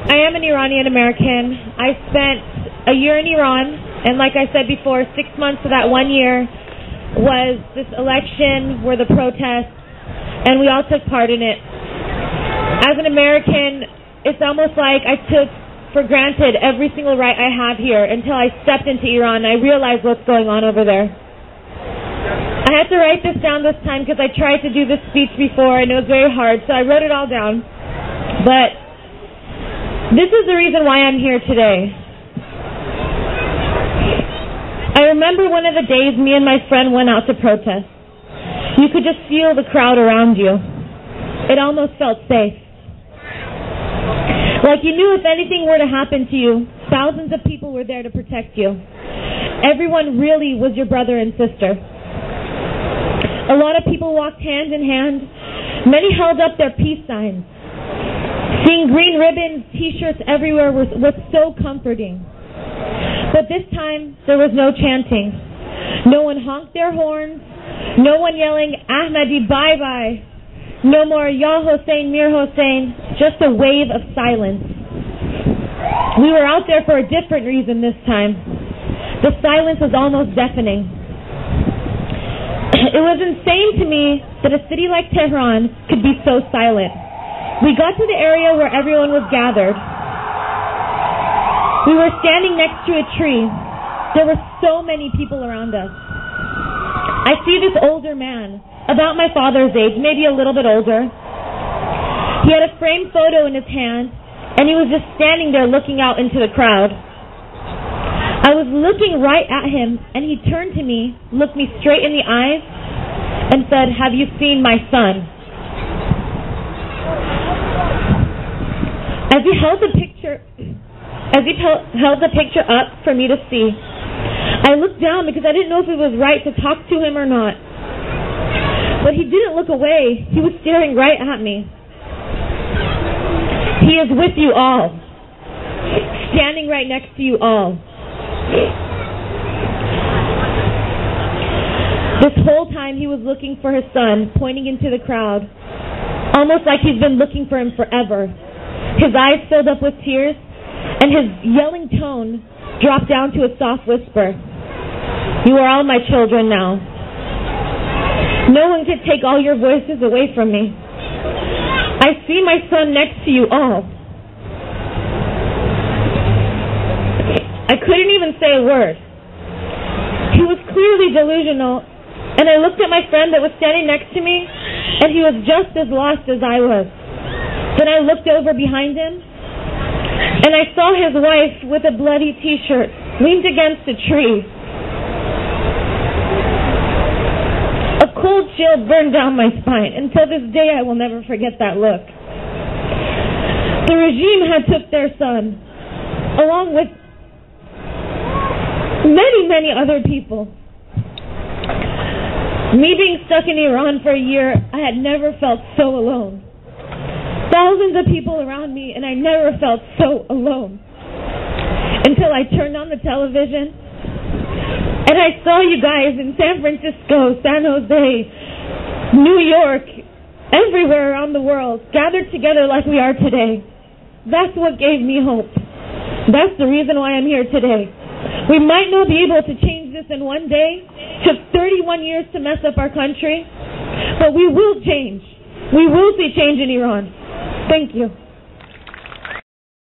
I am an Iranian American. I spent a year in Iran, and like I said before, 6 months of that 1 year was this election, were the protests, and we all took part in it. As an American, it's almost like I took for granted every single right I have here until I stepped into Iran and I realized what's going on over there. I had to write this down this time because I tried to do this speech before and it was very hard, so I wrote it all down. But this is the reason why I'm here today. I remember one of the days me and my friend went out to protest. You could just feel the crowd around you. It almost felt safe. Like you knew if anything were to happen to you, thousands of people were there to protect you. Everyone really was your brother and sister. A lot of people walked hand in hand. Many held up their peace signs. Seeing green ribbons, t-shirts everywhere was so comforting. But this time, there was no chanting. No one honked their horns. No one yelling, Ahmadi, bye-bye. No more, Ya Hossein, Mir Hossein. Just a wave of silence. We were out there for a different reason this time. The silence was almost deafening. It was insane to me that a city like Tehran could be so silent. We got to the area where everyone was gathered. We were standing next to a tree. There were so many people around us. I see this older man, about my father's age, maybe a little bit older. He had a framed photo in his hand, and he was just standing there looking out into the crowd. I was looking right at him, and he turned to me, looked me straight in the eyes, and said, "Have you seen my son?" As he held the picture up for me to see, I looked down because I didn't know if it was right to talk to him or not. But he didn't look away. He was staring right at me. He is with you all. Standing right next to you all. This whole time he was looking for his son, pointing into the crowd. Almost like he's been looking for him forever. His eyes filled up with tears, and his yelling tone dropped down to a soft whisper. You are all my children now. No one could take all your voices away from me. I see my son next to you all. I couldn't even say a word. He was clearly delusional, and I looked at my friend that was standing next to me, and he was just as lost as I was. Then I looked over behind him, and I saw his wife with a bloody t-shirt leaned against a tree. A cold chill burned down my spine. Until this day, I will never forget that look. The regime had took their son, along with many, many other people. Me being stuck in Iran for a year, I had never felt so alone. Thousands of people around me, and I never felt so alone. Until I turned on the television, and I saw you guys in San Francisco, San Jose, New York, everywhere around the world, gathered together like we are today. That's what gave me hope. That's the reason why I'm here today. We might not be able to change this in one day. It took 31 years to mess up our country. But we will change. We will see change in Iran. Thank you.